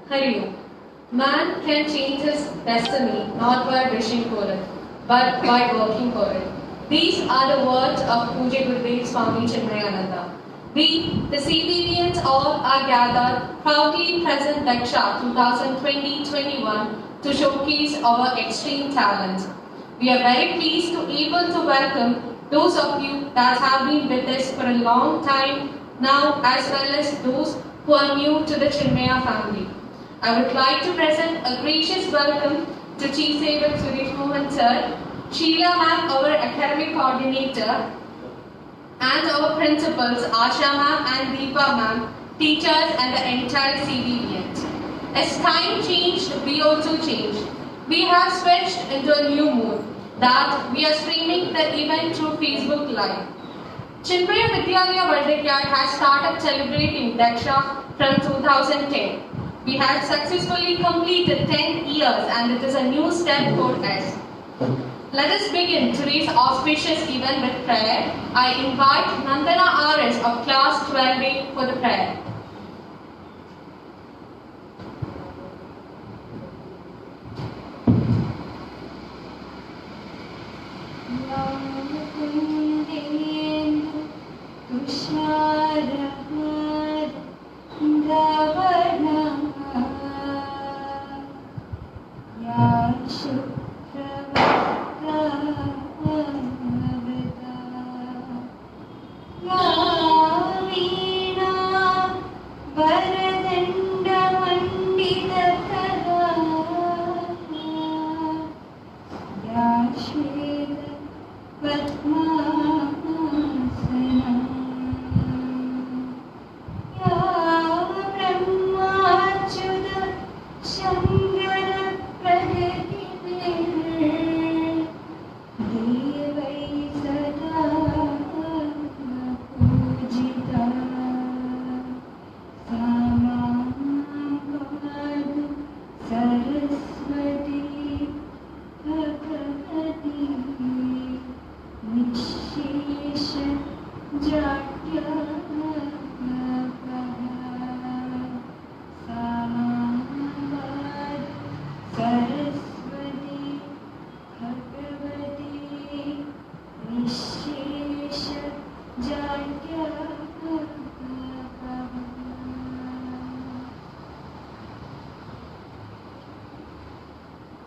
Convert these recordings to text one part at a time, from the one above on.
Hari Om. Man can change his destiny not by wishing for it, but by working for it. These are the words of Pujya Gurudev Swami Chinmayananda. We, the CBVNs, all are gathered proudly present Daksha 2020-21 to showcase our extreme talents. We are very pleased to able to welcome those of you that have been with us for a long time now, as well as those who are new to the Chinmaya family. I would like to present a gracious welcome to Chief Saver Suresh Mohan Sir, Sheila Ma'am, our academic coordinator, and our principals Asha Ma'am and Deepa Ma'am, teachers and the entire CBVN. As time changed, we also changed. We have switched into a new mood that we are streaming the event through Facebook Live. Chinmaya Vidyalaya Vardhya has started celebrating Daksha from 2010. We have successfully completed 10 years and it is a new step for us. Let us begin today's auspicious event with prayer. I invite Nandana RS of class 12A for the prayer.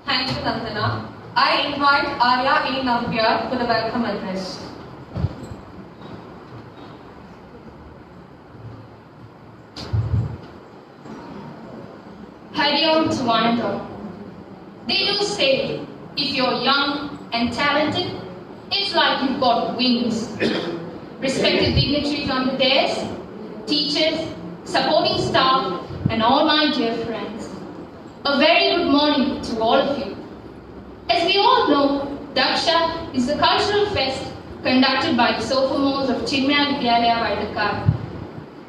Thank you, Nandana. I invite Arya A. Nampyar for the welcome address. Hari Om to one and all. They do say, if you're young and talented, it's like you've got wings. Respected dignitaries on the desk, teachers, supporting staff, and all my dear friends. A very good morning to all of you. As we all know, Daksha is the cultural fest conducted by the sophomores of Chinmaya Vidyalaya Vardhya.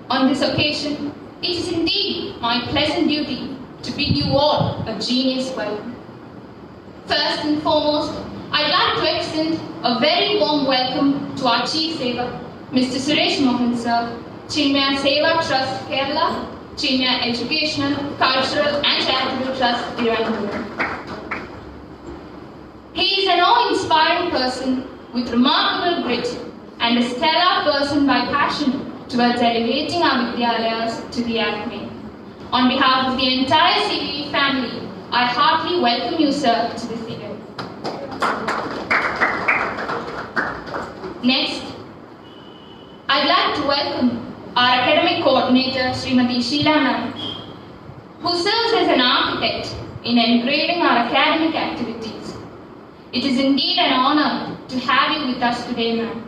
On this occasion, it is indeed my pleasant duty to bid you all a genius welcome. First and foremost, I'd like to extend a very warm welcome to our Chief Saver, Mr. Suresh Mohan Sir, Chinmaya Seva Trust Kerala, Chinmaya Educational, Cultural and Charitable Trust Tirunelveli. He is an awe-inspiring person with remarkable grit and a stellar person by passion towards elevating our Vidyalayas to the acme. On behalf of the entire CBV family, I heartily welcome you, sir, to this event. Next, I'd like to welcome our academic coordinator, Srimati Sheila Ma'am, who serves as an architect in engraving our academic activities. It is indeed an honor to have you with us today, ma'am.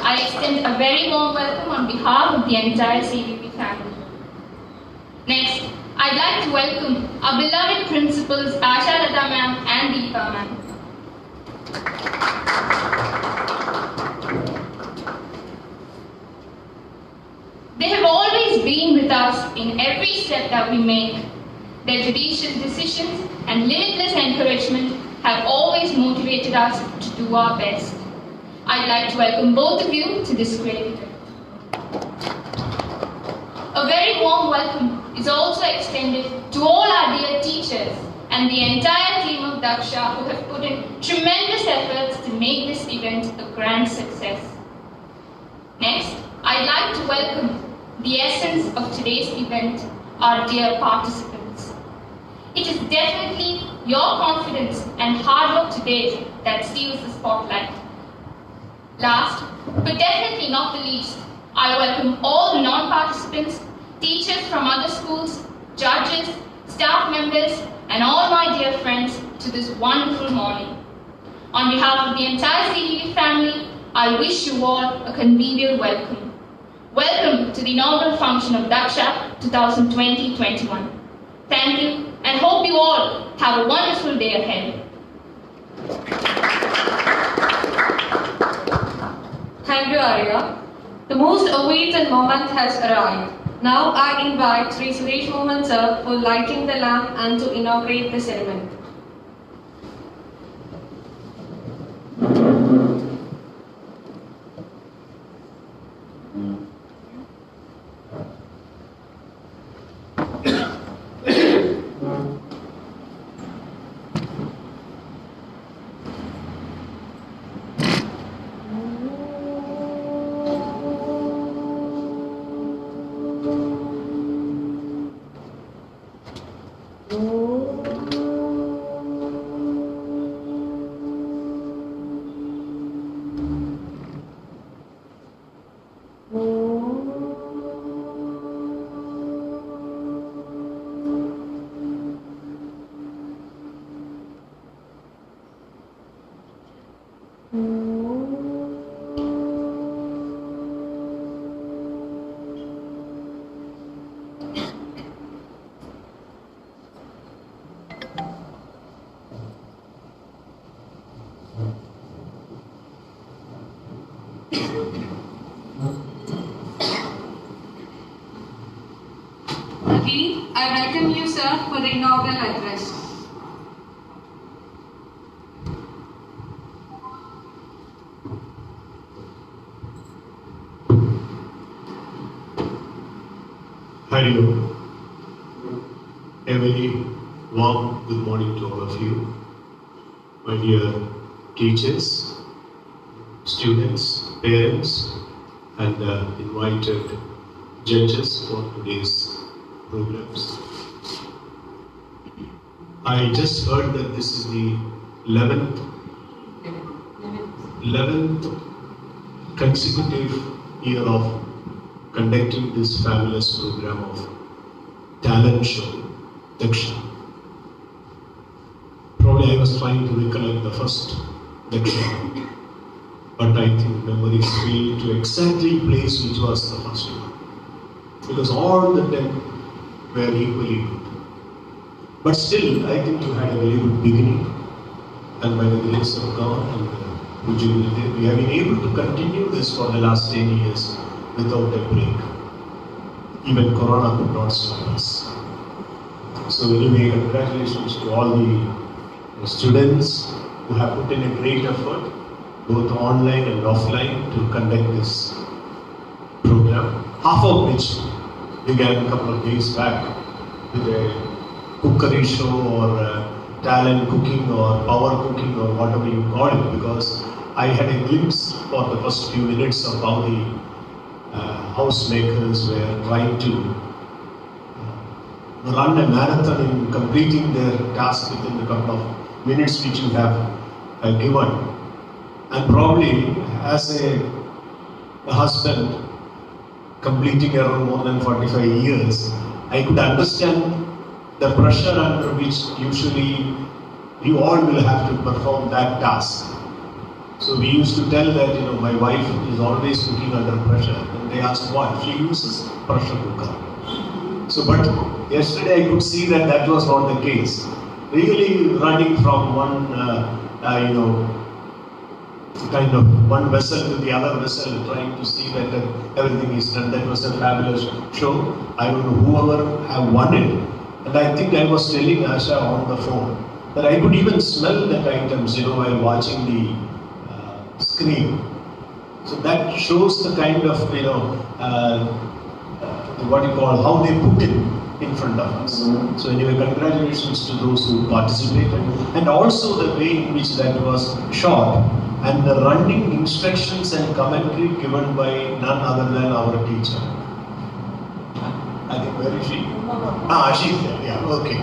I extend a very warm welcome on behalf of the entire CBV family. Next, I'd like to welcome our beloved principals Asha Lata ma'am and Deepa ma'am. They have always been with us in every step that we make. Their judicious decisions and limitless encouragement have always motivated us to do our best. I'd like to welcome both of you to this great event. a very warm welcome is also extended to all our dear teachers and the entire team of Daksha who have put in tremendous efforts to make this event a grand success. Next, I'd like to welcome the essence of today's event, our dear participants. It is definitely your confidence and hard work today that steals the spotlight. Last, but definitely not the least, I welcome all the non-participants, teachers from other schools, judges, staff members, and all my dear friends to this wonderful morning. On behalf of the entire CDV family, I wish you all a convivial welcome. Welcome to the inaugural function of Daksha 2020-21. Thank you and hope you all have a wonderful day ahead. Thank you, Arya. The most awaited moment has arrived. Now I invite Sri Suresh Mohan sir for lighting the lamp and to inaugurate the ceremony. Again, I welcome you, sir, for the inaugural address. Hello. A very warm good morning to all of you, my dear teachers, students, parents, and invited judges for today's programs. I just heard that this is the 11th consecutive year of conducting this fabulous program of talent show, Daksha. Probably I was trying to recollect the first Daksha, but I think memories fail to exactly place which was the first one, because all the 10 were equally good. But still, I think you had a very good beginning, and by the grace of God and Puja, we have been able to continue this for the last 10 years without a break. Even Corona could not stop us. So anyway, congratulations to all the students who have put in a great effort, both online and offline, to conduct this program. Half of which began a couple of days back with a cookery show or talent cooking or power cooking or whatever you call it, because I had a glimpse for the first few minutes of how the housemakers were trying to run a marathon in completing their task within a couple of minutes which you have given. And probably as a husband completing around more than 45 years, I could understand the pressure under which usually you all will have to perform that task. So we used to tell that, my wife is always cooking under pressure. And they asked why. She uses pressure cooker. So, but yesterday I could see that that was not the case. Really running from one, kind of one vessel to the other vessel, trying to see that everything is done. That was a fabulous show. I don't know whoever have won it. And I think I was telling Asha on the phone that I could even smell that items, while watching the screen. So that shows the kind of, what you call, how they put it in front of us. So anyway, congratulations to those who participated, and also the way in which that was shot, and the running instructions and commentary given by none other than our teacher. I think, where is she? She's there, yeah, okay.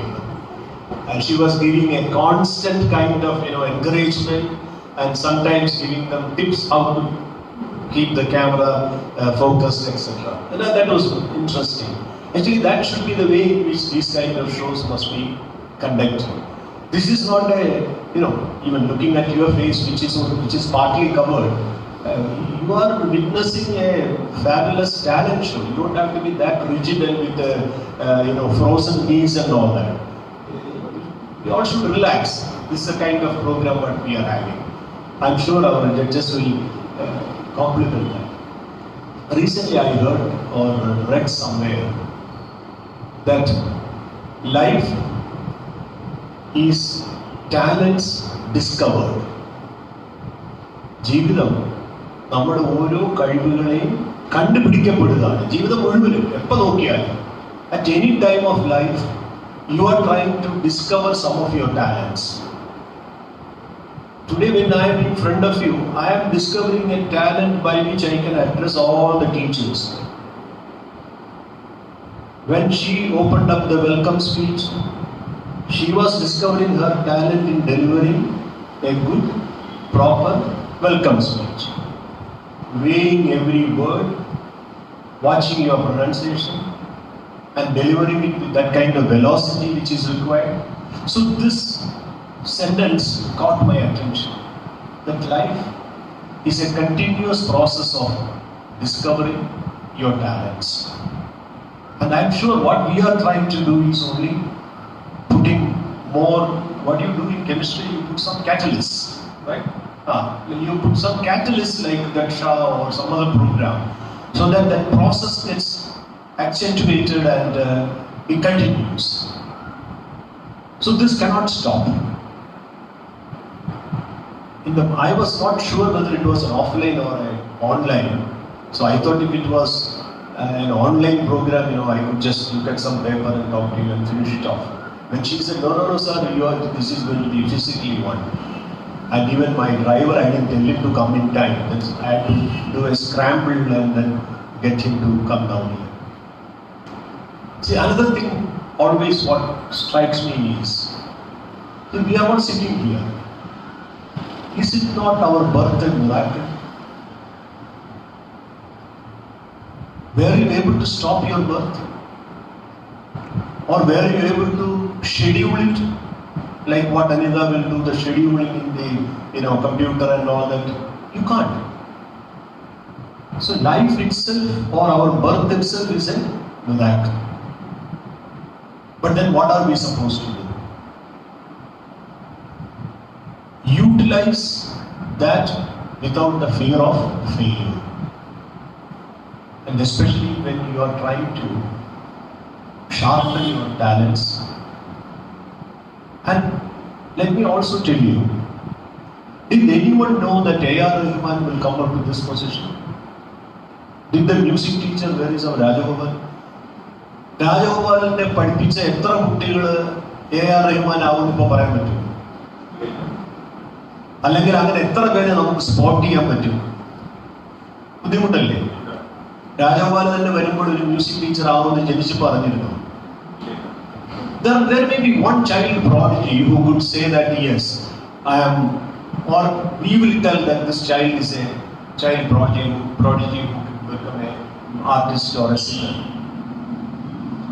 And she was giving a constant kind of, encouragement, and sometimes giving them tips how to keep the camera focused, etc. And that was interesting. Actually, that should be the way in which these kind of shows must be conducted. This is not a, even looking at your face, which is partly covered, you are witnessing a fabulous talent show. You don't have to be that rigid and with frozen knees and all that. We all should relax. This is the kind of program that we are having. I'm sure our judges will compliment that. Recently I heard or read somewhere that life is talents discovered. ജീവിതം നമ്മുടെ ഓരോ കഴിവുകളെയും കണ്ടുപിടിക്കപ്പെടുകയാണ്. ജീവിതം മുഴുവനും എപ്പോൾ നോക്കിയാലും at any time of life you are trying to discover some of your talents. Today when I am in front of you, I am discovering a talent by which I can address all the teachers. When she opened up the welcome speech, she was discovering her talent in delivering a good, proper welcome speech. Weighing every word, watching your pronunciation, and delivering it with that kind of velocity which is required. So this sentence caught my attention, that life is a continuous process of discovering your talents. And I'm sure what we are trying to do is only putting more, what do you do in chemistry? You put some catalysts, right? You put some catalysts like Daksha or some other program, so that that process gets accentuated and it continues. So this cannot stop. I was not sure whether it was an offline or an online. So I thought if it was an online program, I could just look at some paper and talk to you and finish it off. When she said, no sir, this is going to be physically one. And even my driver, I didn't tell him to come in time. I had to do a scramble and then get him to come down here. See, another thing always what strikes me is, if we are not sitting here, is it not our birth and miracle? Were you able to stop your birth? Or were you able to schedule it? Like what Anita will do, the scheduling in the computer and all that. You can't. So life itself or our birth itself is a miracle. But then what are we supposed to do? Utilize that without the fear of failure. And especially when you are trying to sharpen your talents. And let me also tell you, did anyone know that A.R. Rahman will come up to this position? Did the music teacher, where is our Rajagopal? രാജഗോപാലിനെ പഠിപ്പിച്ച എത്ര കുട്ടികൾ A.R. Rahman ആവുമെന്ന് ഇപ്പോൾ പറയാൻ പറ്റും? അല്ലെങ്കിൽ അങ്ങനെ എത്ര പേരെ നമുക്ക് സ്പോട്ട് ചെയ്യാൻ പറ്റും? ബുദ്ധിമുട്ടല്ലേ? രാജഗോപാൽ തന്നെ വരുമ്പോൾ ഒരു മ്യൂസിക് ടീച്ചർ ആവുമെന്ന് ജനിച്ച് പറഞ്ഞിരുന്നു. There may be one child prodigy who could say that yes, I am, or we will tell that this child is a child prodigy who can become an artist or a singer.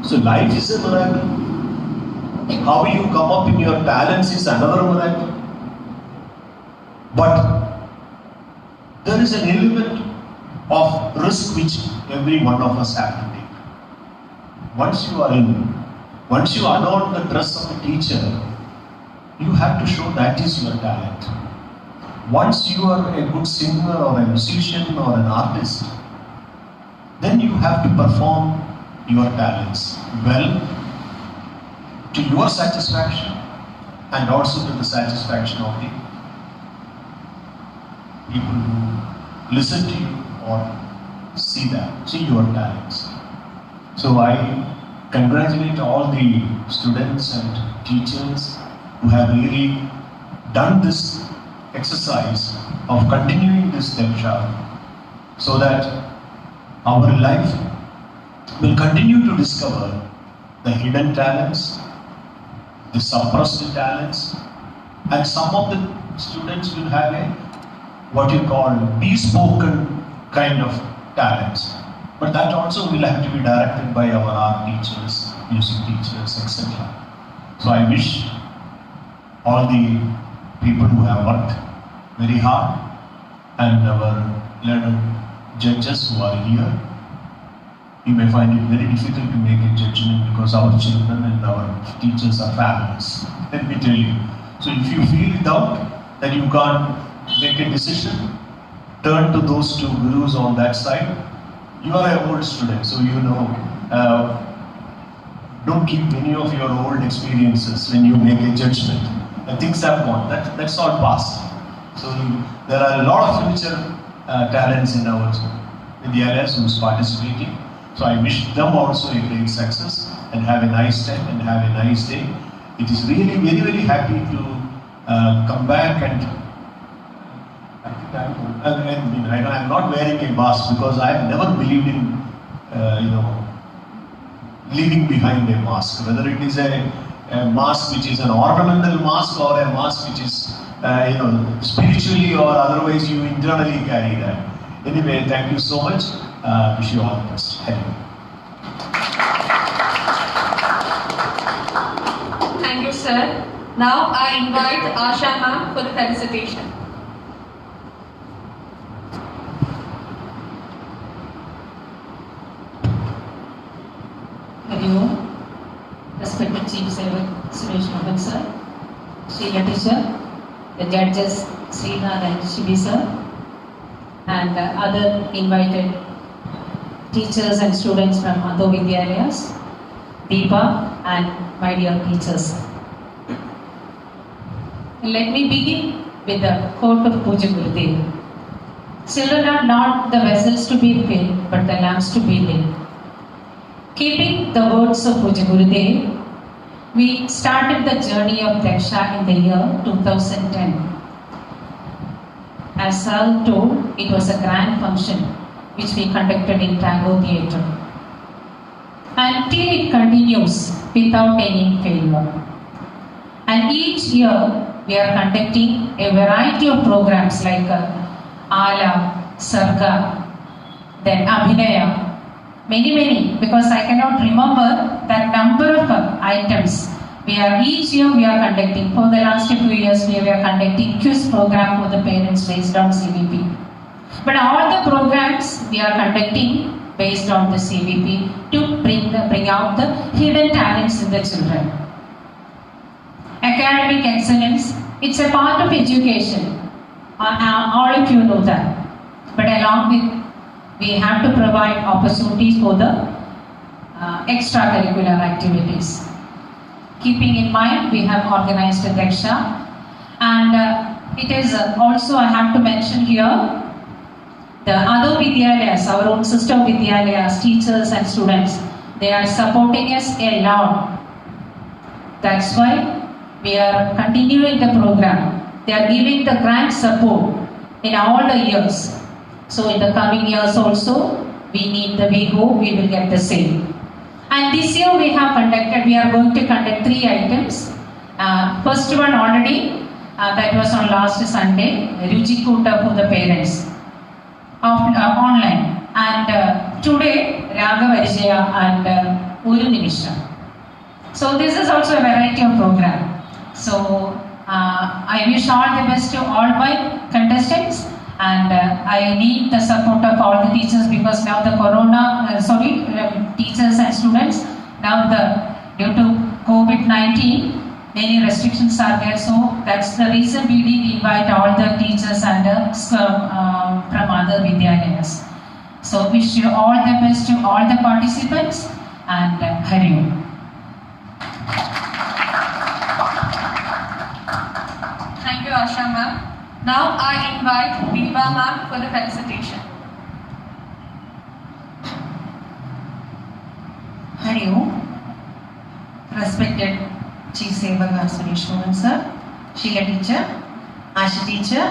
So life is a miracle. How you come up in your talents is another miracle. But there is an element of risk which every one of us have to take. Once you adorn the dress of a teacher, you have to show that is your talent. Once you are a good singer or a musician or an artist, then you have to perform your talents well, to your satisfaction and also to the satisfaction of the people who listen to you or see your talents. So I congratulate all the students and teachers who have really done this exercise of continuing this Diksha so that our life will continue to discover the hidden talents, the suppressed talents, and some of the students will have a what you call bespoken kind of talents. But that also will have to be directed by our art teachers, music teachers, etc. So I wish all the people who have worked very hard and our learned judges who are here, you may find it very difficult to make a judgment because our children and our teachers are fabulous. Let me tell you. So if you feel doubt that you can't make a decision, turn to those two gurus on that side. You are an old student, so you know. Don't keep any of your old experiences when you make a judgment. And things have gone. That's all past. So there are a lot of future talents in our Vidyalayas who's participating. So I wish them also a great success and have a nice time and have a nice day. It is really very, very happy to come back and I'm not wearing a mask because I have never believed in, leaving behind a mask. Whether it is a mask which is an ornamental mask or a mask which is, spiritually or otherwise you internally carry that. Anyway, thank you so much. Wish you all the best. Thank you, sir. Now I invite Asha ma'am for the felicitation. Hello, respected Chief Suresh Mohan sir, Sriya teacher, the judges Srinath and Shibi sir, and other invited teachers and students from other Vidyalayas, Deepa and my dear teachers. Let me begin with the quote of Puja Gurudev. Children are not the vessels to be filled, but the lamps to be lit. Keeping the words of Puja Gurudev, we started the journey of Diksha in the year 2010. As Sal told, it was a grand function which we conducted in Tagore Theatre. And till it continues without any failure. And each year we are conducting a variety of programs like Ala, Sarga, then Abhinaya, many, because I cannot remember that number of items. Each year we are conducting. For the last few years we were conducting quiz program for the parents based on CVP. But all the programs we are conducting based on the CVP to bring out the hidden talents in the children. Academic excellence, it's a part of education. All of you know that. But along with, we have to provide opportunities for the extracurricular activities. Keeping in mind, we have organized a Diksha, and it is also, I have to mention here, the other Vidyalayas, our own sister Vidyalayas, teachers and students, they are supporting us a lot. That's why we are continuing the program. They are giving the grant support in all the years. So in the coming years also, we will get the same. And this year we are going to conduct 3 items. First one already, that was on last Sunday, Ruchi Kuta for the parents, online. And today, Raghav Vijaya and Uru Nimisha. So this is also a variety of program. So I wish all the best to all my contestants. And I need the support of all the teachers because now the teachers and students, now due to COVID-19, many restrictions are there. So that's the reason we did invite all the teachers and from other Vidyalayas. So wish you all the best to all the participants and Hari Om. Thank you, Asha ma'am. Now I invite Deepa ma'am for the felicitation. Hari Om. Respected Chief Sevaka Suresh Mohan sir, Sheila teacher, Asha teacher,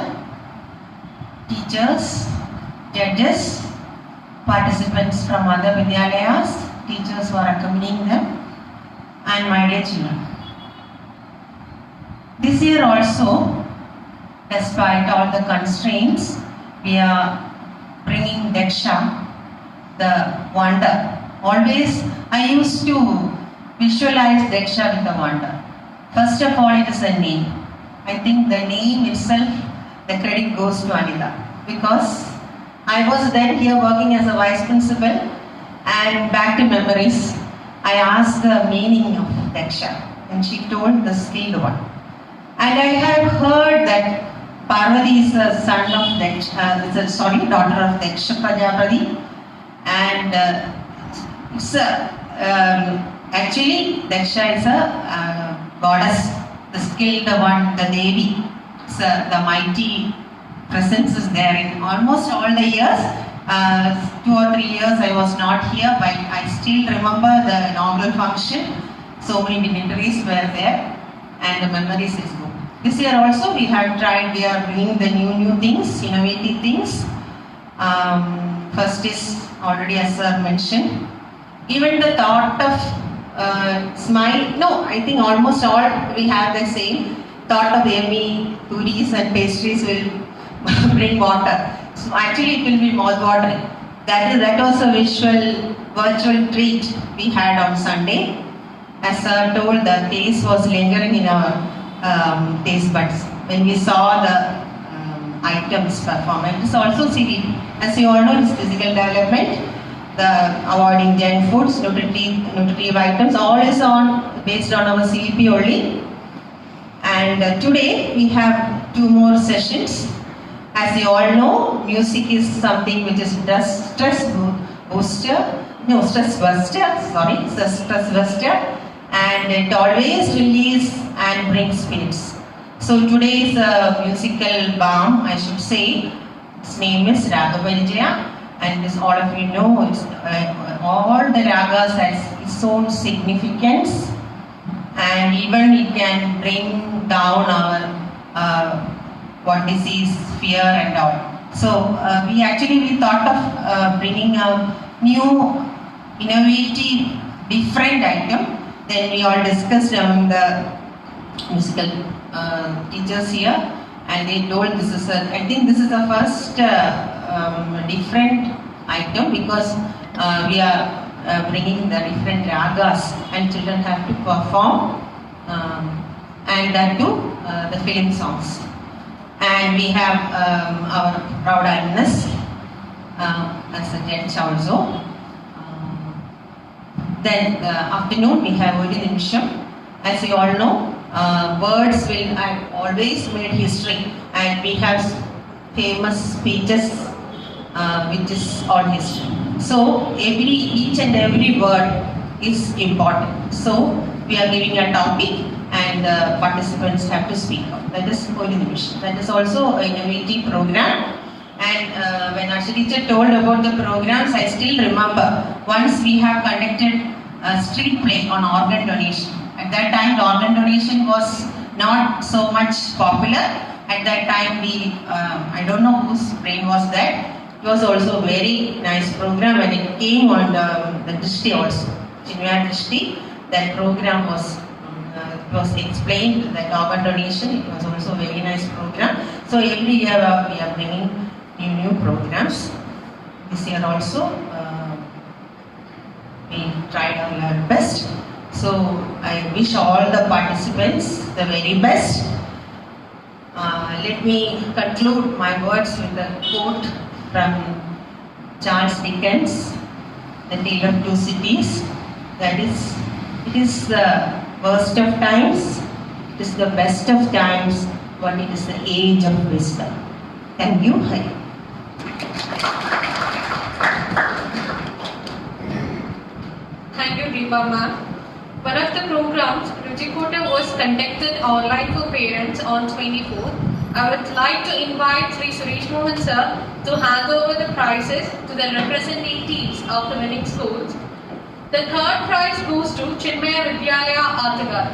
teachers, judges, participants from other Vidyalayas, teachers who are accompanying them, and my dear children. This year also, despite all the constraints, we are bringing Daksha, the wonder. Always I used to visualize Daksha with a wonder. First of all, it is a name. I think the name itself, the credit goes to Anita, because I was then here working as a vice principal, and back to memories, I asked the meaning of Daksha, and she told the skilled one. And I have heard that Parvati is the son of Daksha, daughter of Daksha Prajapati, and it's actually Daksha is a goddess, the skilled one, the Devi. It's the mighty presence is there in almost all the years. 2 or 3 years I was not here, but I still remember the inaugural function. So many dignitaries were there, and the memories is good. This year also we have tried, we are bringing the new things, innovative things. First is already as sir mentioned, even the thought of smile, no, I think almost all we have the same thought of yummy puris and pastries will bring water. So actually it will be mouth watering. That was a virtual treat we had on Sunday. As sir told, the taste was lingering in our taste buds when we saw the items performed. It is also CDP. As you all know, it's physical development, the avoiding junk foods, nutritive items, all is based on our CDP only. And today we have 2 more sessions. As you all know, music is something which is stress buster, and it always relieves and brings spirits. So today is a musical balm, I should say. Its name is Raga Parijaya, and as all of you know, all the ragas has its own significance, and even it can bring down our disease, fear and all. So we thought of bringing a new, innovative, different item. Then we all discussed among the musical teachers here, and they told I think this is the first different item, because we are bringing the different ragas and children have to perform, and that too the film songs. And we have our proud alumnus as a judge also. Then the afternoon we have Oru Nimisham. As you all know, words have always made history, and we have famous speeches which is all history. So each and every word is important. So we are giving a topic, and participants have to speak up. That is Oru Nimisham. That is also an innovative program. And when Asha teacher told about the programs, I still remember once we have conducted a street play on organ donation. At that time, the organ donation was not so much popular. At that time, I don't know whose brain was that. It was also a very nice program, and it came on the Drishti also. Chinmaya Drishti, that program was explained, that organ donation. It was also a very nice program. So every year we are bringing new programs. This year also we tried our level best. So I wish all the participants the very best. Let me conclude my words with a quote from Charles Dickens, The Tale of Two Cities. That is, it is the worst of times, it is the best of times, but it is the age of wisdom. Thank you. Thank you, Deepa ma'am. One of the programs, Ruchikota, was conducted online for parents on 24th. I would like to invite Sri Suresh Mohan sir to hand over the prizes to the representatives of the winning schools. The third prize goes to Chinmaya Vidyalaya Atagar.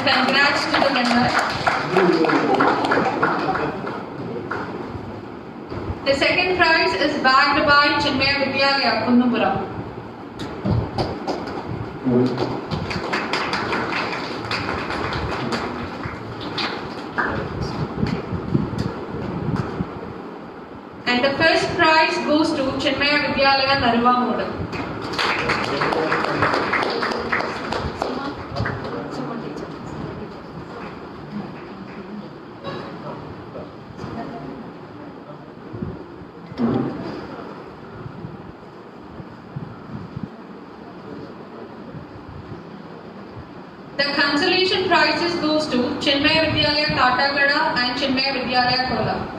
Congrats to the winner. The second prize is bagged by Chinmaya Vidyalaya, Kunnupuram. And the first prize goes to Chinmaya Vidyalaya, Naruvamudu. The consolation prizes goes to Chinmaya Vidyalaya Katagada and Chinmaya Vidyalaya Kola.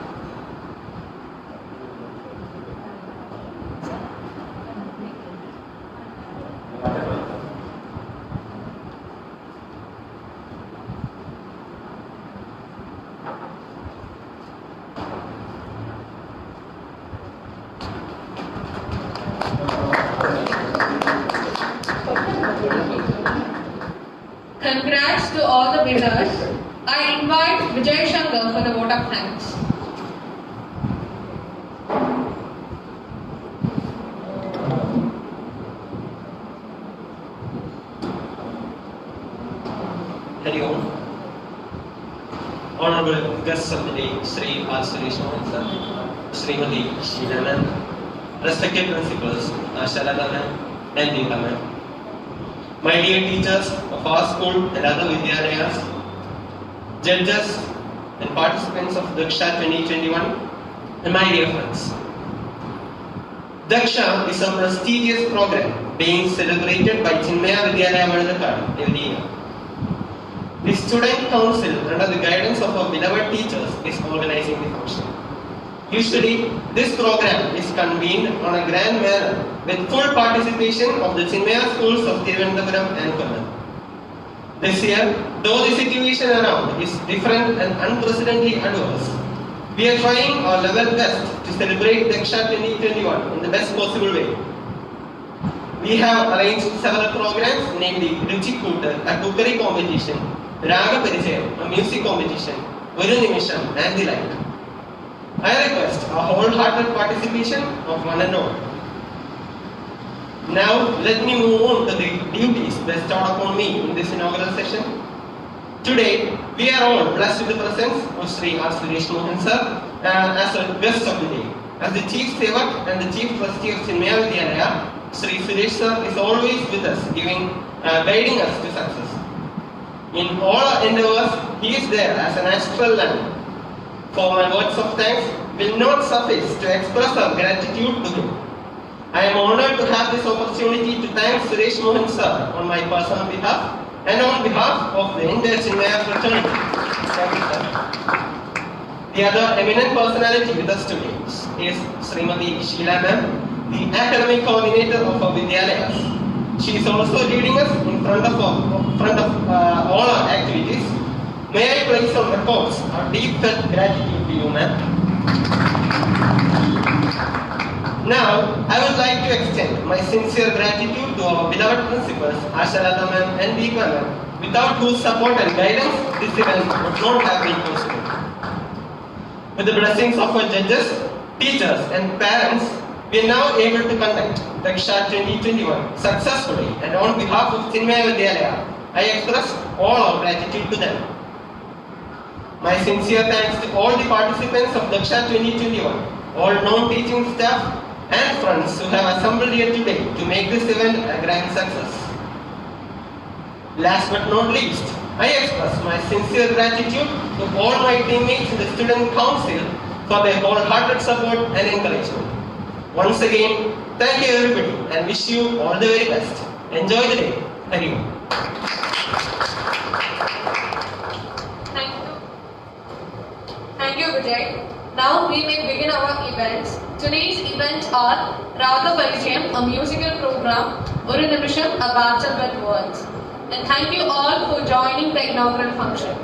Congrats to all the winners. I invite Vijay Shankar for the vote of thanks. Hari Om. Honorable guests of the day, Sri R. Suresh Mohan sir, Srimati Sheila ma'am, respected principals, Shalada ma'am and Deepa ma'am. My dear teachers of our school and other Vidyalayas, judges and participants of Daksha 2021, and my dear friends. Daksha is a prestigious program being celebrated by Chinmaya Vidyalaya Vadakad every year. The Student Council, under the guidance of our beloved teachers, is organizing the function. Usually, this program is convened on a grand manner with full participation of the Chinmaya schools of Thiruvananthapuram and Kollam. This year, though the situation around is different and unprecedentedly adverse, we are trying our level best to celebrate Daksha 2021 in the best possible way. We have arranged several programs, namely Ruchi Kootal, a cookery competition, Raga Parichayam, a music competition, Oru Nimisham, and the like. I request a wholehearted participation of one and all. Now, let me move on to the duties bestowed upon me in this inaugural session. Today, we are all blessed with the presence of Sri R. Suresh Mohan sir as a guest of the day. As the Chief Sevak and the Chief Trustee of Chinmaya Vidyalaya, Sri Suresh sir is always with us, guiding us to success. In all our endeavors, he is there as an astral lamp. For my words of thanks will not suffice to express our gratitude to him. I am honored to have this opportunity to thank Suresh Mohan sir on my personal behalf and on behalf of the entire Chinmaya fraternity. Thank you, sir. The other eminent personality with us today is Srimati Sheila ma'am, the academic coordinator of our Vidyalayas. She is also leading us in front of all our activities. May I place on records our deep-felt gratitude to you, ma'am. Now, I would like to extend my sincere gratitude to our beloved principals, Ashalata ma'am and Deepa ma'am, without whose support and guidance, this event would not have been possible. With the blessings of our judges, teachers and parents, we are now able to conduct Daksha 2021 successfully, and on behalf of Chinmaya Vidyalaya, I express all our gratitude to them. My sincere thanks to all the participants of Daksha 2021, all non-teaching staff and friends who have assembled here today to make this event a grand success. Last but not least, I express my sincere gratitude to all my teammates in the Student Council for their wholehearted support and encouragement. Once again, thank you everybody and wish you all the very best. Enjoy the day. Thank you. Thank you, Vijay. Now we may begin our events. Today's events are Raga Parichyam, a musical program, Oru Nimisham, a battle with words. And thank you all for joining the inaugural function.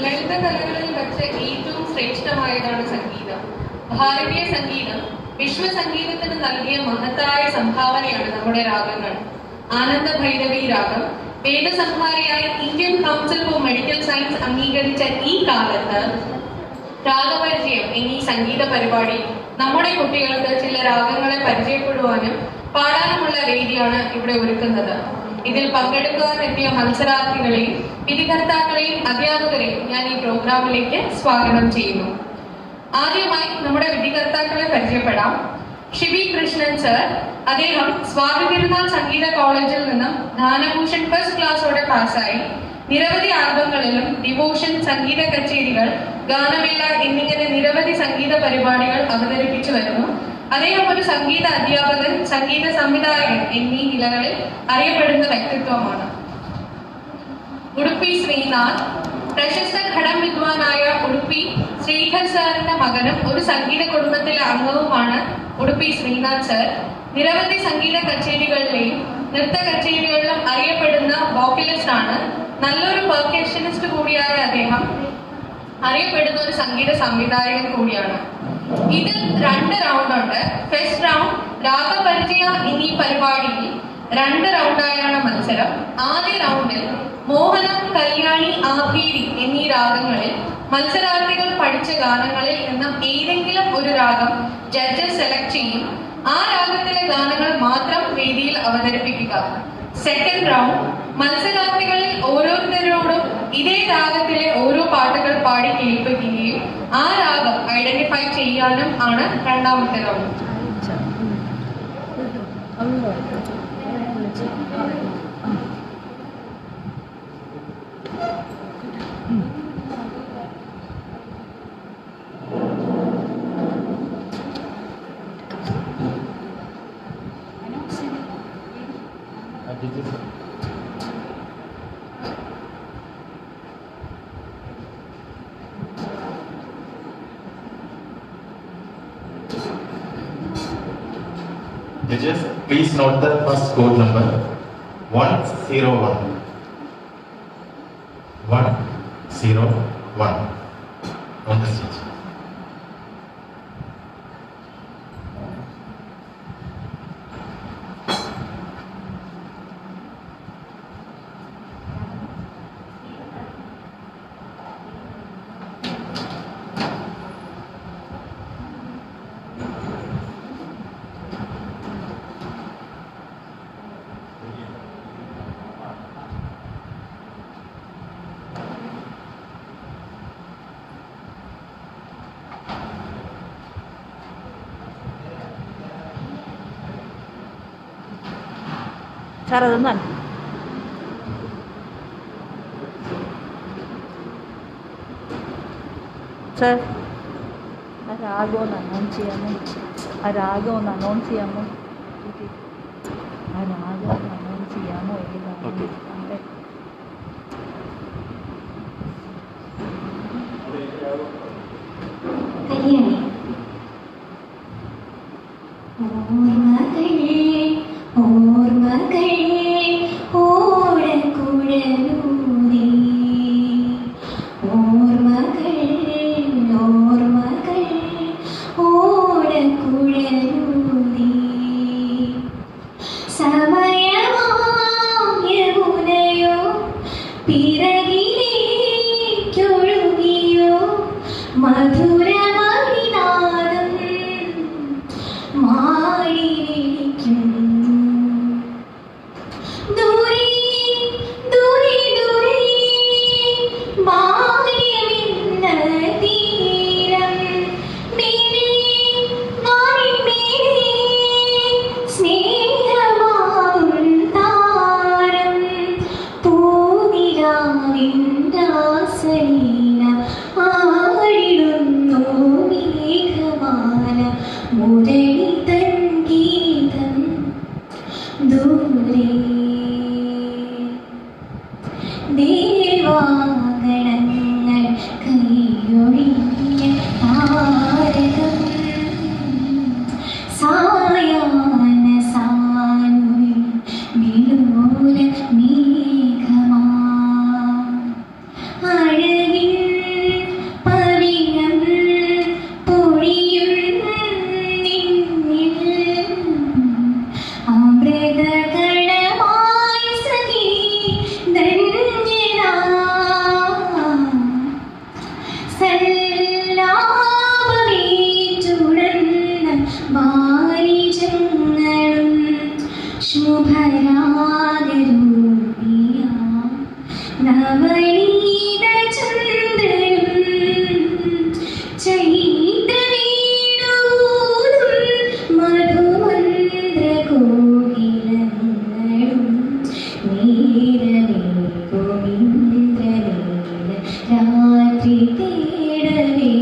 ലളിതകലകളിൽ വെച്ച് ഏറ്റവും ശ്രേഷ്ഠമായതാണ് സംഗീതം. ഭാരതീയ സംഗീതം വിശ്വസംഗീതത്തിന് നൽകിയ മഹത്തായ സംഭാവനയാണ് നമ്മുടെ രാഗങ്ങൾ. ആനന്ദ ഭൈരവി രാഗം വേദസംഹാരിയായ Indian council for medical science അംഗീകരിച്ച ഈ കാലത്ത് രാഗപരിചയം എന്നീ സംഗീത പരിപാടി നമ്മുടെ കുട്ടികൾക്ക് ചില രാഗങ്ങളെ പരിചയപ്പെടുവാനും പാടാനുമുള്ള വേദിയാണ് ഇവിടെ ഒരുക്കുന്നത്. ഇതിൽ പങ്കെടുക്കാനെത്തിയ മത്സരാർത്ഥികളെയും വിധികർത്താക്കളെയും അധ്യാപകരെയും ഞാൻ ഈ പ്രോഗ്രാമിലേക്ക് സ്വാഗതം ചെയ്യുന്നു. ആദ്യമായി നമ്മുടെ വിധികർത്താക്കളെ പരിചയപ്പെടാം. ഷിബി കൃഷ്ണൻ സർ, അദ്ദേഹം സ്വാതി തിരുനാൾ സംഗീത കോളേജിൽ നിന്നും ജ്ഞാനഭൂഷൺ ഫസ്റ്റ് ക്ലാസ്സോടെ പാസ്സായി നിരവധി ആൽബങ്ങളിലും ഡിവോഷൻ, സംഗീത കച്ചേരികൾ, ഗാനമേള എന്നിങ്ങനെ നിരവധി സംഗീത പരിപാടികൾ അവതരിപ്പിച്ചു വരുന്നു. അദ്ദേഹം ഒരു സംഗീത അധ്യാപകൻ, സംഗീത സംവിധായകൻ എന്നീ നിലകളിൽ അറിയപ്പെടുന്ന വ്യക്തിത്വമാണ്. ഉടുപ്പി ശ്രീനാഥ്, പ്രശസ്ത ഘടം വിദ്വാനായ ഉടുപ്പി ശ്രീധർ സാറിന്റെ മകനും ഒരു സംഗീത കുടുംബത്തിലെ അംഗവുമാണ് ഉടുപ്പി ശ്രീനാഥ് സർ. നിരവധി സംഗീത കച്ചേരികളിലെയും നൃത്ത കച്ചേരികളിലും അറിയപ്പെടുന്ന വോക്കലിസ്റ്റ് ആണ്. നല്ലൊരു പെർക്കഷനിസ്റ്റ് കൂടിയായ അദ്ദേഹം അറിയപ്പെടുന്ന ഒരു സംഗീത സംവിധായകൻ കൂടിയാണ്. ഇതിൽ 2 റൗണ്ട് ഉണ്ട്. ഫസ്റ്റ് റൗണ്ട് രാഗപരിചയ എന്നീ പരിപാടിയിൽ 2 റൗണ്ടായാണ് മത്സരം. ആദ്യ റൗണ്ടിൽ മോഹനം, കല്യാണി, ആഭീരി എന്നീ രാഗങ്ങളിൽ മത്സരാർത്ഥികൾ പഠിച്ച ഗാനങ്ങളിൽ നിന്നും ഏതെങ്കിലും ഒരു രാഗം ജഡ്ജസ് സെലക്ട് ചെയ്യും. ആ രാഗത്തിലെ ഗാനങ്ങൾ മാത്രം വേദിയിൽ അവതരിപ്പിക്കുക. സെക്കൻഡ് റൗണ്ട് മത്സരാർത്ഥികളിൽ ഓരോരുത്തരോടും ഇതേ രാഗത്തിലെ ഓരോ പാട്ടുകൾ പാടി കേൾപ്പിക്കുകയും ആ രാഗം ഐഡന്റിഫൈ ചെയ്യാനും ആണ് രണ്ടാമത്തെ round. Judges, please note the first code number 101. 101 on the stage. Sir അതൊന്നാണ് സാർ ആ രാഗം ഒന്ന് അനൗൺസ് ചെയ്യാമോ? ആ രാഗം ഒന്ന് അനൗൺസ് ചെയ്യാമോ? ആ രാഗം ഒന്ന് അനൗൺസ് ചെയ്യാമോ? ഏതാണ് കല്യാണി. ഓർമ്മകൾ ഓടക്കുഴലൂതി, ഓർമ്മകൾ ഓടക്കുഴലൂതി, സമയമാം യമുനയോ പിറകിലേക്കൊഴുകിയോ മധുരമണിനാദം മാടി വിളിക്കുന്നു. ദൂരെ ദൂരെ ദൂരെ ബാല്യമെന്ന തീരം, മേലെ വാനിന്മേലെ സ്നേഹമാകും താരം, പൂനിലാവിൻദാസലീല ആടിടുന്നു മേഘമാല, മുരളി തൻ ഗീതം ദൂരെ. ദേവാഗണങ്ങൾ കൈയൊഴിഞ്ഞ താരകം, സായാഹ്ന സാനുവിൽ വിലോല മേഘമാ, അഴകിൻ പവിഴം പൊഴിയും നിന്നിൽ അമൃതകണമായി സഖി ധന്യനാ, സല്ലാപമേറ്റുടർന്ന വാരിജങ്ങളും ശുഭരാഗരൂപിയാം നവനീത ചന്ദ്രനും ചൈത്രവീണൂതും മധുമന്ത്രകോകിലങ്ങളും നീരമേകുമിന്ദ്രനീല രാത്രി തേടവേ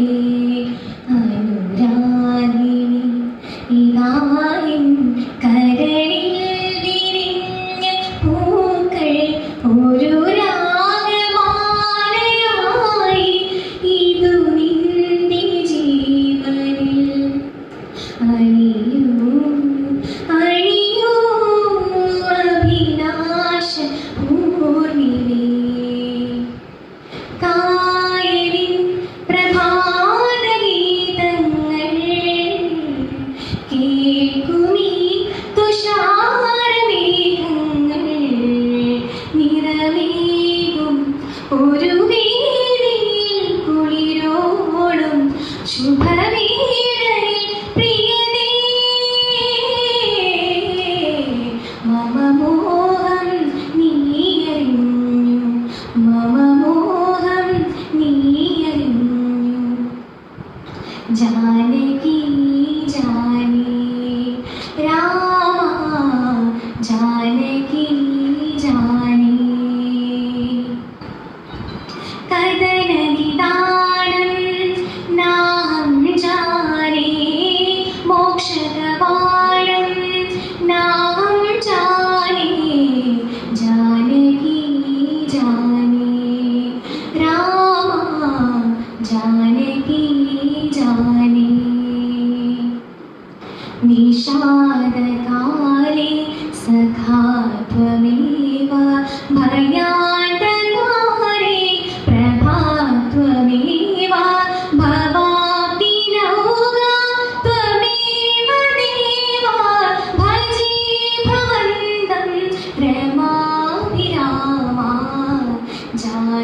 അനുരാഗിണി ഇതായും കരളിൽ വിരിഞ്ഞ പൂക്കൾ ഒരു രാഗമാലയായി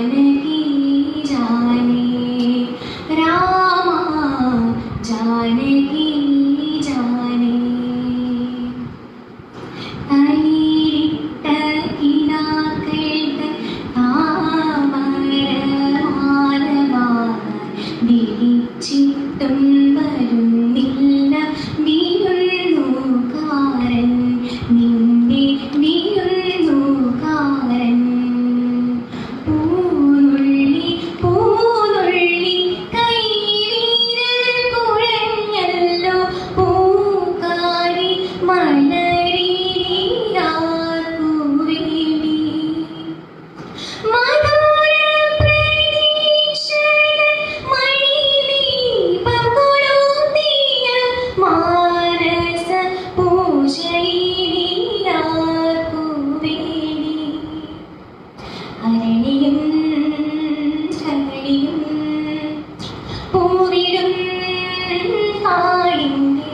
जानकी जाने रामा जानकी जाने തളിരിട്ട കിനാക്കളുടെ താമരമാലമായി വിളിച്ചിട്ടും വരുന്നില്ല വിരുന്നുകാരൻ നിന്റെ വിരുന്നുകാരൻ പൂനുള്ളി പൂനുള്ളി കൈവിരൽ കുഴഞ്ഞല്ലോ പൂക്കാരി മലരിയാർക്കു വേണ്ടി മധുര പ്രതീക്ഷണ മണിദീപം കൊളുത്തിയ മാനസ പൂജയിലാർക്കു വേണ്ടി അരളിയും ചരളിയും പൂവിടും കാടിന്റെ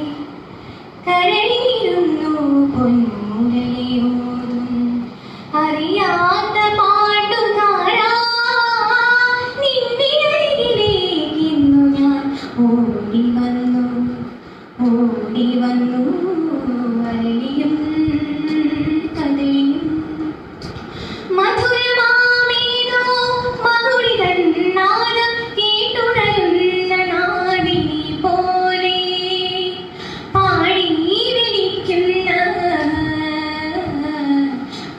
കരളിരുന്നു പൊന്മുരളിയോതും അറിയാത്ത പാട്ടുകാരാ നിന്റെ അരികിലേക്കിന്നു ഞാൻ ഓടി വന്നു അരളിയും കഥയും മധുരമാമേതോ മധുരിതൻ നാദം കേട്ടുണരുന്ന നാദിനി പോലെ പാടി വിളിക്കുന്ന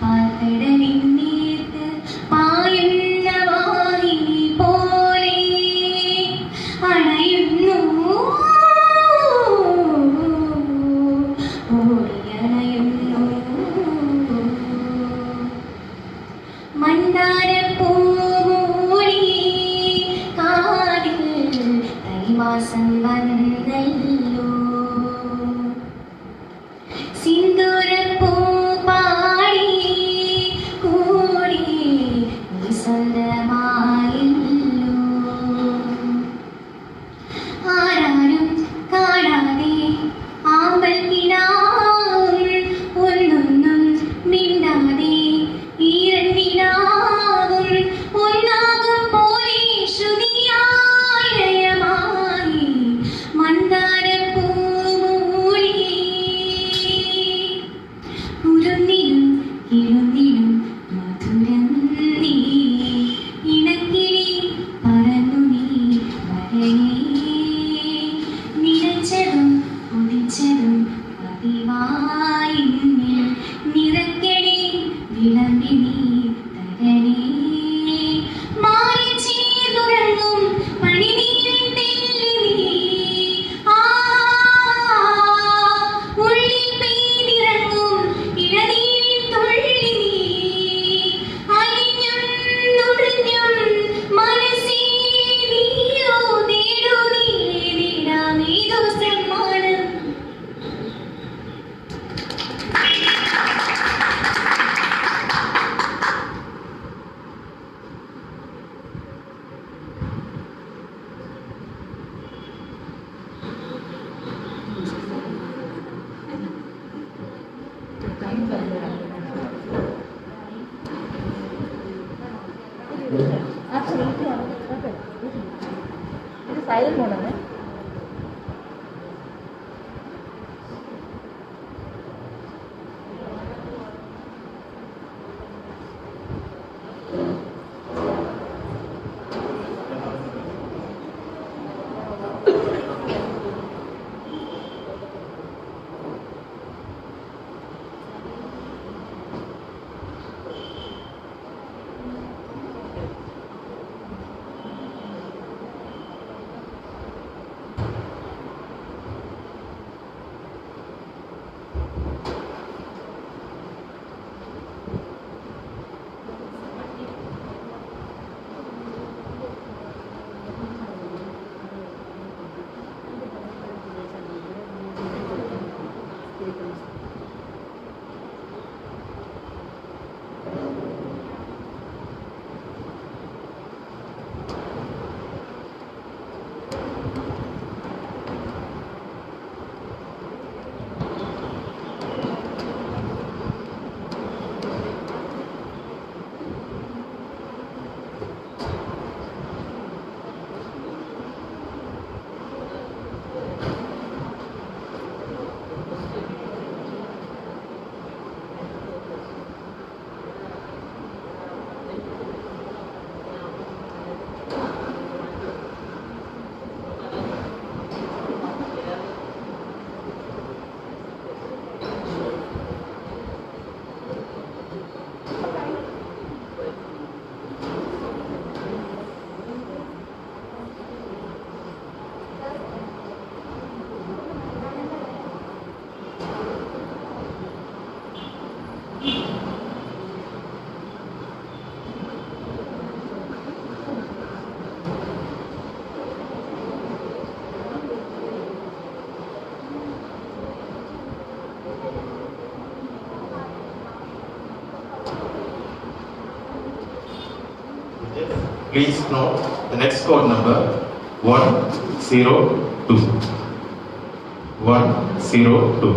പാൽക്കടലിൻ നേർത്ത് പായുന്ന വാഹിനി പോലെ അണയുന്നു ഓടിയണയുന്നു മന്ദാരപ്പൂമൂടി കാതിൽ തൈമാസം വന്നല്ലോ സിന്ദൂരപ്പൂ പാടി കൂടി നീ സ്വന്തമായല്ലോ ആരാരും കാണാതെ ആമ്പൽ കിനാവും ഒന്നൊന്നും മിണ്ടാതെ ഈരന്നിലാവും ഒന്നാകും പോലെ ശ്രുതിയായി ലയമായി മന്ദാരപ്പൂമൂടി കുരുന്നിലും കിളുന്നിലും മധുരം നീ ഇണക്കിളി പറന്നു നീ വരണേ നിലച്ചതും ഉദിച്ചതും പതിവായി നിറക്കണേ വിളമ്പി നീ തരണേ മാറിച്ചേർന്നുറങ്ങും പണിനീരിൻ തെല്ലി നീ ഉള്ളിൽ പെയ്തിറങ്ങും ഇളനീരിൻ തുള്ളി നീ അലിഞ്ഞും നുഴഞ്ഞും മനസ്സേ നീയോ നേടൂ നീ നേടാമേതോ സമ്മാനം ഇത് silent മോഡാണ്. please note the next code number 102. 102.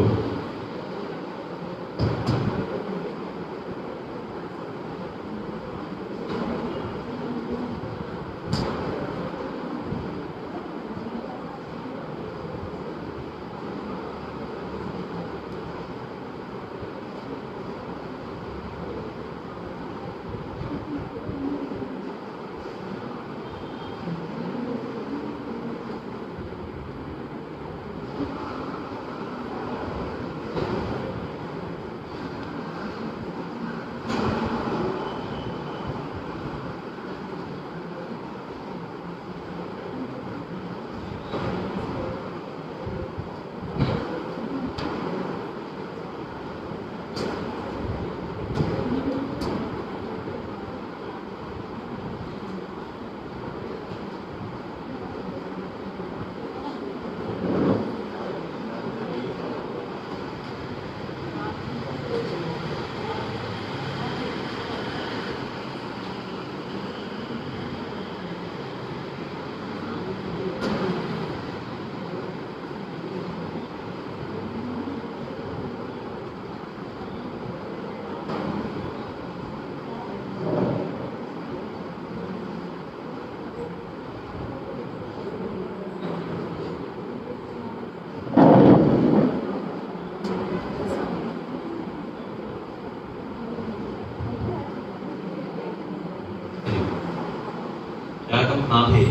രാഗം ആഭേ.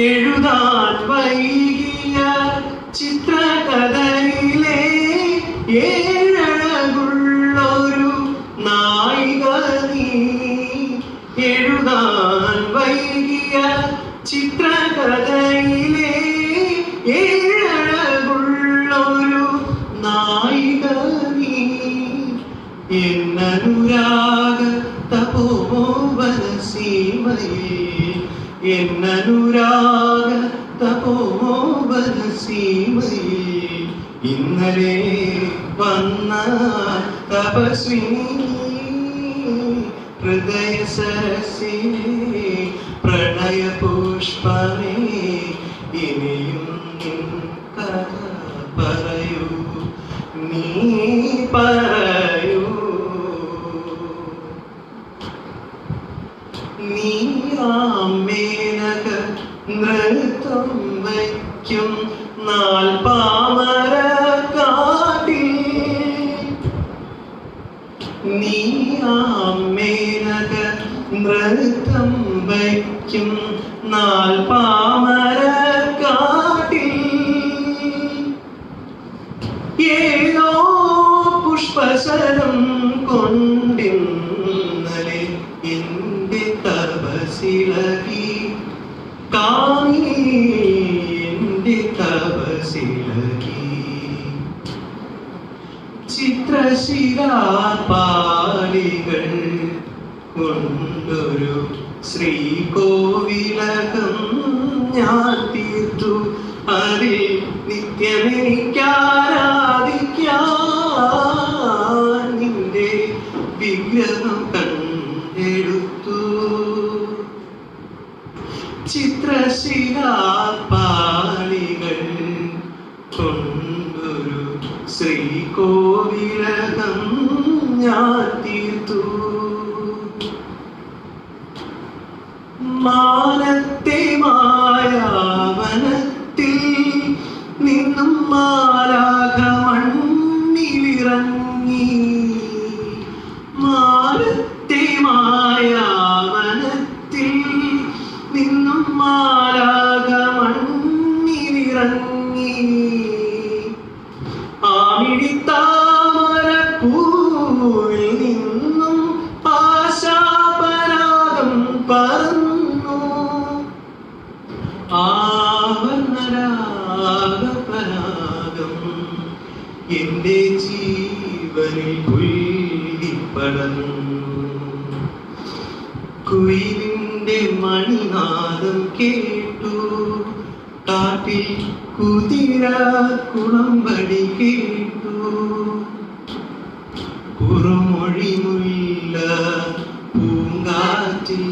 എഴുതാൻ വൈകിയ ചിത്രകഥയിലെ ഏഴഴകുള്ളൊരു നായിക നീ. എഴുതാൻ വൈകിയ ചിത്രകഥയിലെ ഏഴഴകുള്ളൊരു നായിക നീ. എന്നനുരാഗ തപോവന സീമയിൽ, എന്നനുരാഗ തപോവന സീമയിൽ ഇന്നലെ വന്ന തപസ്വിനി. ഹൃദയ സരസിനെ പ്രണയ പുഷ്പമേ, ഇനിയും നിൻ കഥ പറയൂ, നീ പറയൂ. നീരാമേനക നൃത്തം വയ്ക്കും നാൽപ്പാമര കാട്ടിൽ. നീരാമേനക നൃത്തം വയ്ക്കും നാൽപ്പാമര കാട്ടിൽ. ഏതോ പുഷ്പശരം കൊണ്ടിന്നലെ എന്റെ തപസിളകി. കാമി എന്റെ തപസ് മനസ്സിളകി ചിത്രശിലാപാളികൾ കൊണ്ടൊരു ശ്രീകോവിലകം ഞാൻ തീർത്തു അതിൽ നിത്യമെനിക്കാരാധിക്കാൻ നിന്റെ വിഗ്രഹം കണ്ടെടുത്തു ചിത്രശിലാപാളികൾ കൊണ്ടൊരു ശ്രീകോവിലകം ഞാൻ തീർത്തു മാനത്തെ മായാവനത്തിൽ നിന്നും മാലാഖ മണ്ണിലിറങ്ങി മാനത്തെ മായാവനത്തിൽ നിന്നും മാലാഖ മണ്ണിലിറങ്ങി ആമിഴിത്താമരപ്പൂവിൽ നിന്നും ആശാപരാഗം പറന്നു ആവരണരാഗപരാഗം എന്റെ ജീവനിൽ പുല്ലിപ്പടർന്നു കുയിലിന്റെ മണിനാദം കേട്ടു കാട്ടിൽ കുതിര കുളമ്പടി കേട്ടു കുറുമൊഴി മുല്ല പൂങ്കാറ്റിൽ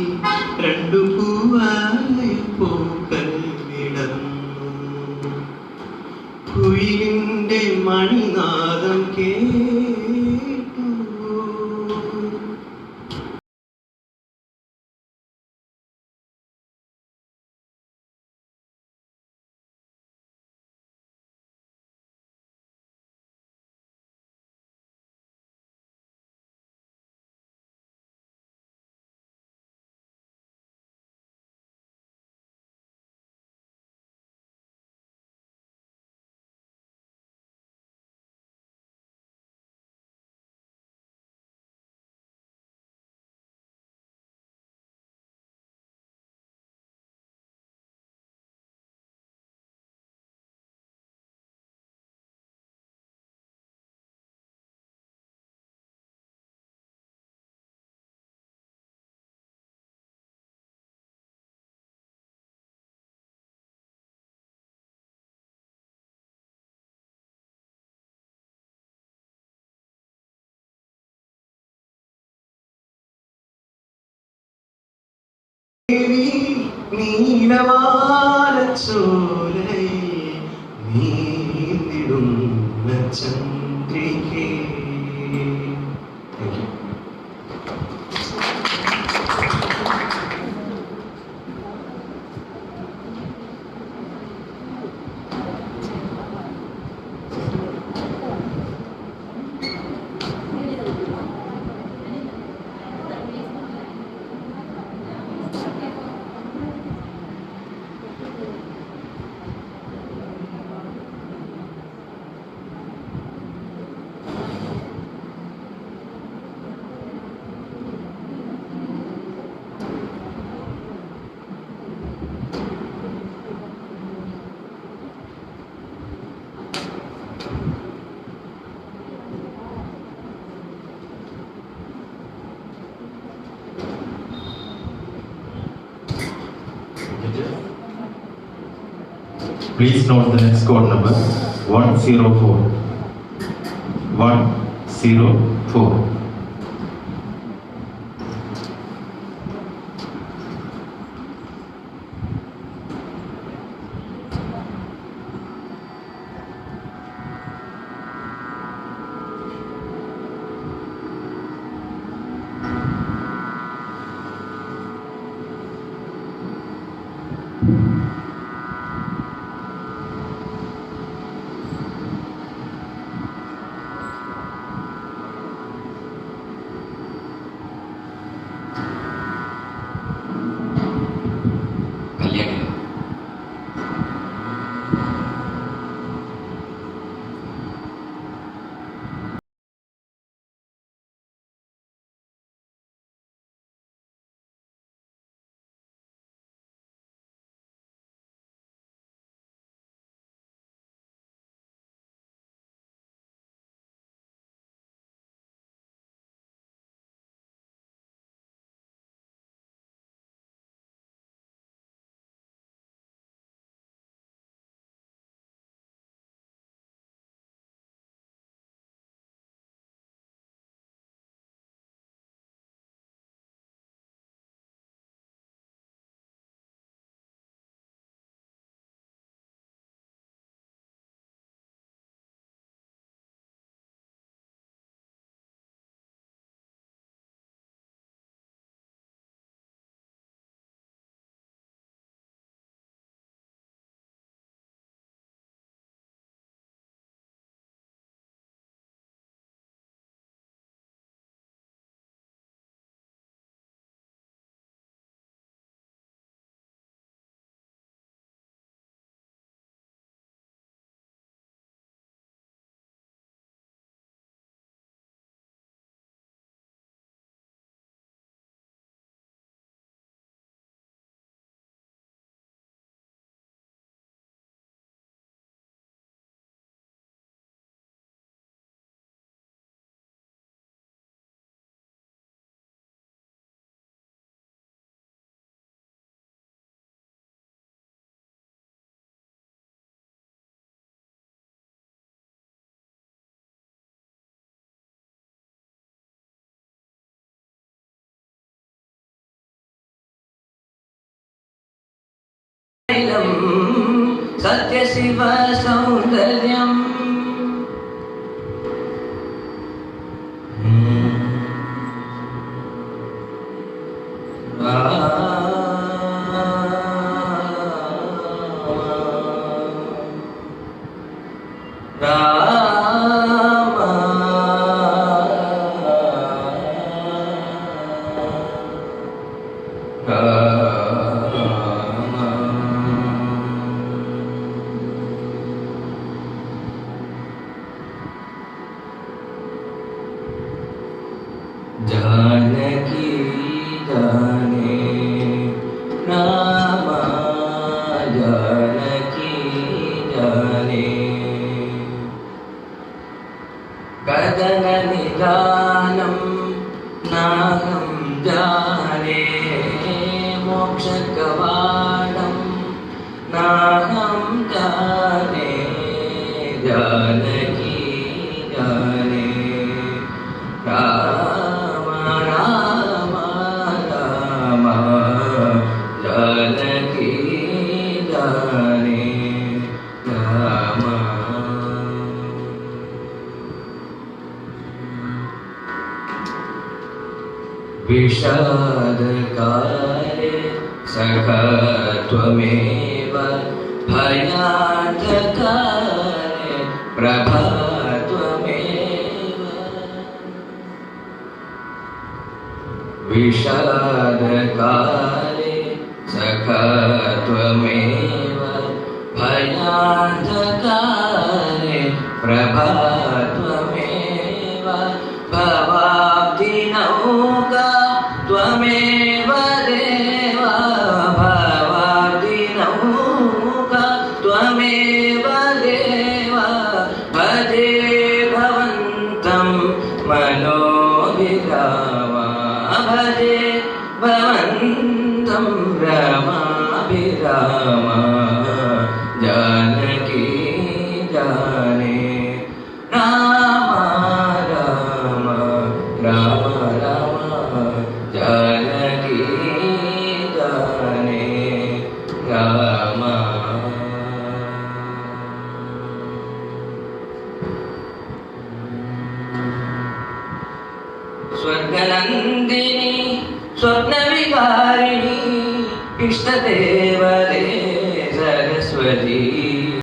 രണ്ടു പൂവായ പൂക്കൾ വിടർന്നു കുയിലിന്റെ മണിനാദം കേട്ടു നീലവാനച്ചോലയിൽ നീന്തിടുന്ന ചന്ദ്രികേ. Thank you. Please note the next code number 104. 104. सौन्दर्यं सत्यशिव सौन्दर्यम् जानकी जाने राम जानकी जाने कदन निदानं नाहं जाने मोक्ष कवाटं नाहं जाने जानकी जाने राम राम राम जानकी जाने राम विषादकाले सखा त्वमेव भयान्तकाले प्रभा त्वमेव विषादकाले सखा त्वमेव भयान्तकाले प्रभा त्वमेव भवाब्धिनौका त्वमेव देव भवाब्धिनौका त्वमेव देव भजे भवन्तं मनोभिरामा भजे भवन्तं रमाभिरामा जानकी जाने राम राम राम राम जानकी जाने राम स्वर्गनन्दिनी स्वप्नविहारिणी इष्टदेव